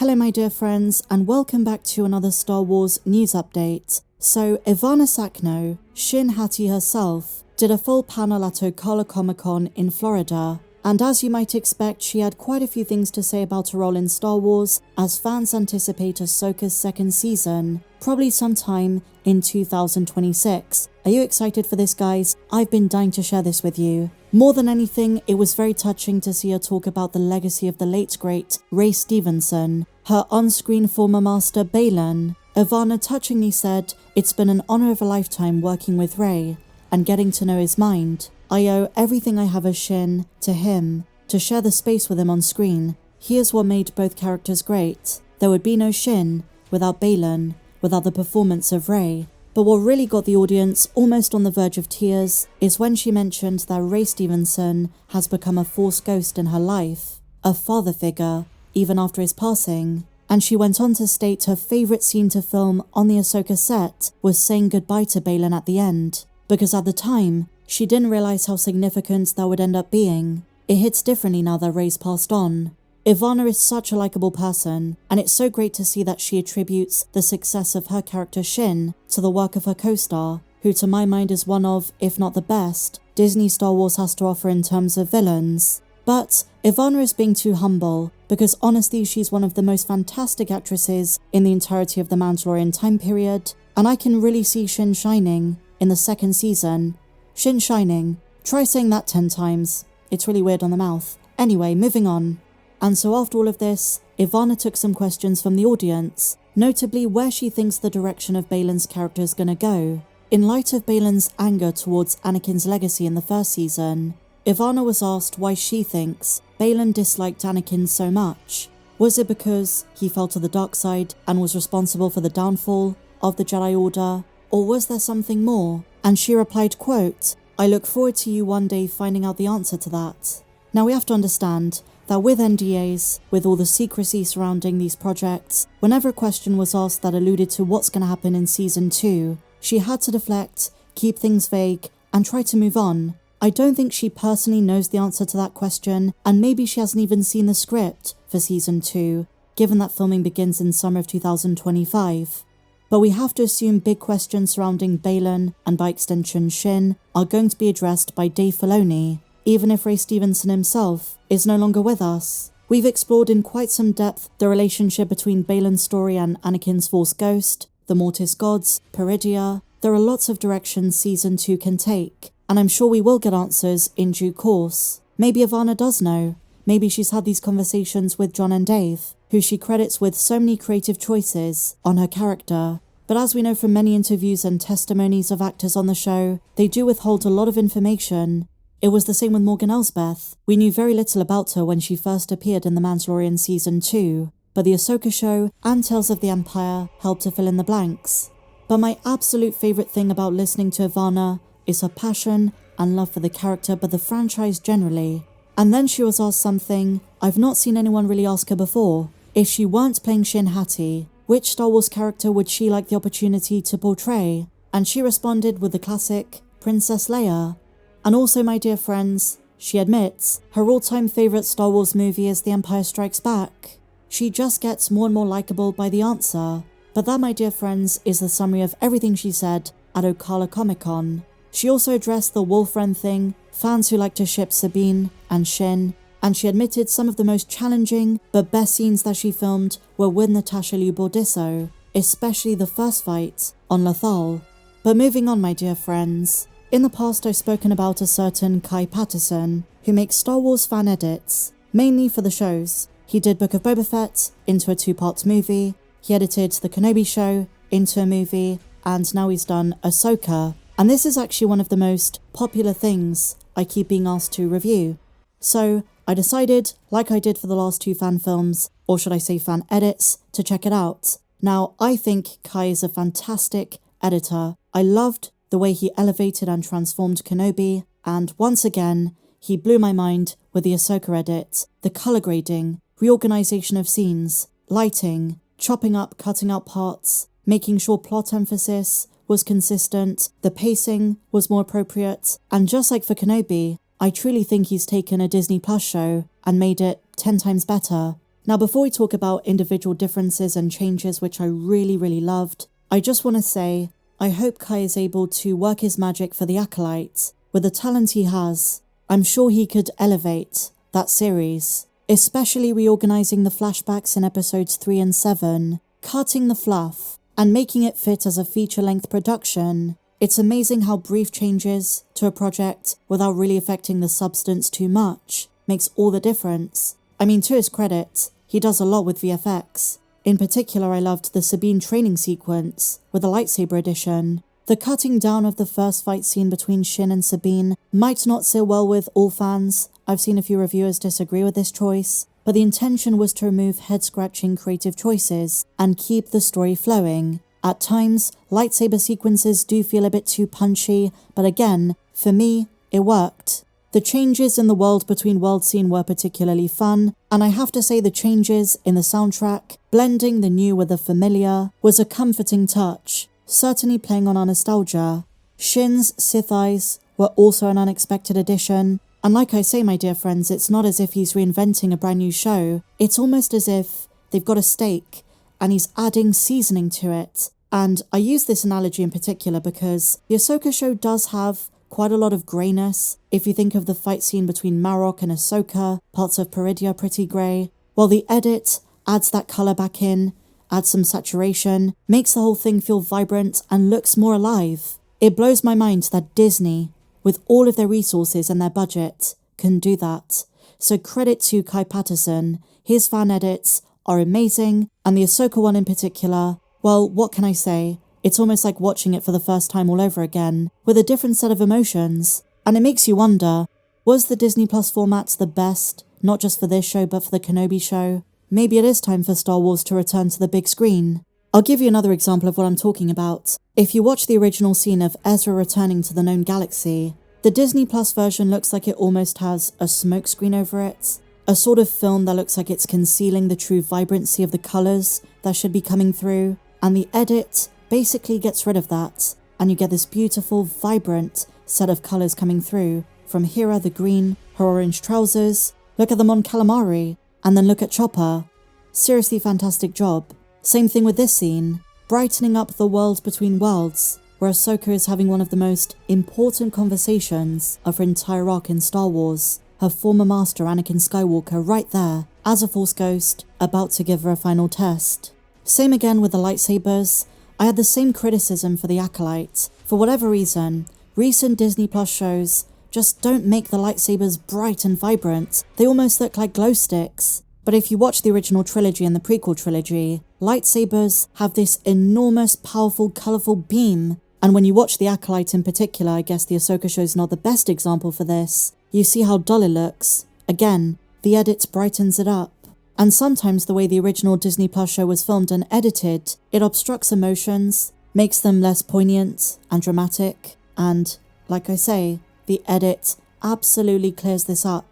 Hello my dear friends, and welcome back to another Star Wars news update. So Ivanna Sakhno, Shin Hati herself, did a full panel at Ocala Comic Con in Florida, and as you might expect, she had quite a few things to say about her role in Star Wars as fans anticipate Ahsoka's second season, probably sometime in 2026. Are you excited for this, guys? I've been dying to share this with you. More than anything, it was very touching to see her talk about the legacy of the late great Ray Stevenson, her on-screen former master Baylan. Ivanna touchingly said, "It's been an honor of a lifetime working with Ray and getting to know his mind. I owe everything I have as Shin to him, to share the space with him on screen. He is what made both characters great. There would be no Shin without Baylan, without the performance of Ray." But what really got the audience almost on the verge of tears is when she mentioned that Ray Stevenson has become a Force ghost in her life, a father figure, even after his passing. And she went on to state her favourite scene to film on the Ahsoka set was saying goodbye to Baylan at the end, because at the time, she didn't realise how significant that would end up being. It hits differently now that Ray's passed on. Ivanna is such a likeable person, and it's so great to see that she attributes the success of her character Shin to the work of her co-star, who to my mind is one of, if not the best, Disney Star Wars has to offer in terms of villains. But Ivanna is being too humble, because honestly she's one of the most fantastic actresses in the entirety of the Mandalorian time period, and I can really see Shin shining in the second season. Shin shining. Try saying that 10 times. It's really weird on the mouth. Anyway, moving on. And so after all of this, Ivanna took some questions from the audience, notably where she thinks the direction of Baylan's character is going to go. In light of Baylan's anger towards Anakin's legacy in the first season, Ivanna was asked why she thinks Baylan disliked Anakin so much. Was it because he fell to the dark side and was responsible for the downfall of the Jedi Order? Or was there something more? And she replied, quote, "I look forward to you one day finding out the answer to that." Now we have to understand that with NDAs, with all the secrecy surrounding these projects, whenever a question was asked that alluded to what's going to happen in Season 2, she had to deflect, keep things vague, and try to move on. I don't think she personally knows the answer to that question, and maybe she hasn't even seen the script for Season 2, given that filming begins in summer of 2025. But we have to assume big questions surrounding Baylan, and by extension Shin, are going to be addressed by Dave Filoni, even if Ray Stevenson himself is no longer with us. We've explored in quite some depth the relationship between Baylan's story and Anakin's Force ghost, the Mortis gods, Peridia. There are lots of directions Season 2 can take, and I'm sure we will get answers in due course. Maybe Ivanna does know. Maybe she's had these conversations with John and Dave, who she credits with so many creative choices on her character. But as we know from many interviews and testimonies of actors on the show, they do withhold a lot of information. It was the same with Morgan Elsbeth. We knew very little about her when she first appeared in The Mandalorian Season 2, but the Ahsoka show and Tales of the Empire helped to fill in the blanks. But my absolute favourite thing about listening to Ivanna is her passion and love for the character, but the franchise generally. And then she was asked something I've not seen anyone really ask her before. If she weren't playing Shin Hati, which Star Wars character would she like the opportunity to portray? And she responded with the classic Princess Leia. And also, my dear friends, she admits her all-time favourite Star Wars movie is The Empire Strikes Back. She just gets more and more likeable by the answer. But that, my dear friends, is the summary of everything she said at Ocala Comic Con. She also addressed the Wolfren thing, fans who like to ship Sabine and Shin, and she admitted some of the most challenging but best scenes that she filmed were with Natasha Liu Bordisso, especially the first fight on Lothal. But moving on, my dear friends. In the past, I've spoken about a certain Patterson, who makes Star Wars fan edits, mainly for the shows. He did Book of Boba Fett into a 2-part movie, he edited The Kenobi Show into a movie, and now he's done Ahsoka. And this is actually one of the most popular things I keep being asked to review. So I decided, like I did for the last 2 fan films, or should I say fan edits, to check it out. Now, I think Kai is a fantastic editor. I loved the way he elevated and transformed Kenobi, and once again, he blew my mind with the Ahsoka edit, the colour grading, reorganisation of scenes, lighting, chopping up, cutting out parts, making sure plot emphasis was consistent, the pacing was more appropriate, and just like for Kenobi, I truly think he's taken a Disney Plus show and made it 10 times better. Now, before we talk about individual differences and changes, which I really loved, I just want to say, I hope Kai is able to work his magic for the Acolyte. With the talent he has, I'm sure he could elevate that series, especially reorganizing the flashbacks in episodes 3 and 7, cutting the fluff, and making it fit as a feature-length production. It's amazing how brief changes to a project without really affecting the substance too much makes all the difference. I mean, to his credit, he does a lot with VFX. In particular, I loved the Sabine training sequence with the lightsaber edition. The cutting down of the first fight scene between Shin and Sabine might not sit well with all fans. I've seen a few reviewers disagree with this choice, but the intention was to remove head-scratching creative choices and keep the story flowing. At times, lightsaber sequences do feel a bit too punchy, but again, for me, it worked. The changes in the world between world scene were particularly fun, and I have to say the changes in the soundtrack, blending the new with the familiar, was a comforting touch, certainly playing on our nostalgia. Shin's Sith eyes were also an unexpected addition, and like I say, my dear friends, it's not as if he's reinventing a brand new show, it's almost as if they've got a steak, and he's adding seasoning to it. And I use this analogy in particular because the Ahsoka show does have quite a lot of greyness. If you think of the fight scene between Marok and Ahsoka, parts of Peridia are pretty grey, while the edit adds that colour back in, adds some saturation, makes the whole thing feel vibrant and looks more alive. It blows my mind that Disney, with all of their resources and their budget, can do that. So credit to Kai Patterson, his fan edits are amazing, and the Ahsoka one in particular, well, what can I say? It's almost like watching it for the first time all over again, with a different set of emotions. And it makes you wonder, was the Disney Plus format the best, not just for this show but for the Kenobi show? Maybe it is time for Star Wars to return to the big screen. I'll give you another example of what I'm talking about. If you watch the original scene of Ezra returning to the known galaxy, the Disney Plus version looks like it almost has a smoke screen over it, a sort of film that looks like it's concealing the true vibrancy of the colours that should be coming through, and the edit basically gets rid of that, and you get this beautiful, vibrant set of colours coming through, from Hera the green, her orange trousers, look at them on calamari, and then look at Chopper. Seriously fantastic job. Same thing with this scene, brightening up the world between worlds, where Ahsoka is having one of the most important conversations of her entire arc in Star Wars, her former master Anakin Skywalker right there, as a Force ghost, about to give her a final test. Same again with the lightsabers. I had the same criticism for the Acolyte. For whatever reason, recent Disney Plus shows just don't make the lightsabers bright and vibrant. They almost look like glow sticks. But if you watch the original trilogy and the prequel trilogy, lightsabers have this enormous, powerful, colourful beam. And when you watch the Acolyte in particular, I guess the Ahsoka show is not the best example for this, you see how dull it looks. Again, the edit brightens it up. And sometimes the way the original Disney Plus show was filmed and edited, it obstructs emotions, makes them less poignant and dramatic, and, like I say, the edit absolutely clears this up.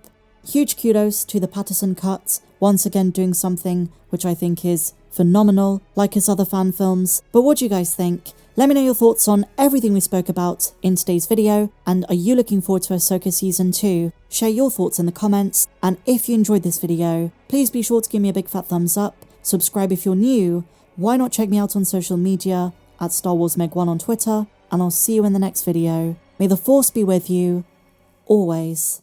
Huge kudos to the Patterson cut, once again doing something which I think is phenomenal, like his other fan films. But what do you guys think? Let me know your thoughts on everything we spoke about in today's video, and are you looking forward to Ahsoka Season 2? Share your thoughts in the comments, and if you enjoyed this video, please be sure to give me a big fat thumbs up, subscribe if you're new, why not check me out on social media, at Star Wars Meg1 on Twitter, and I'll see you in the next video. May the Force be with you, always.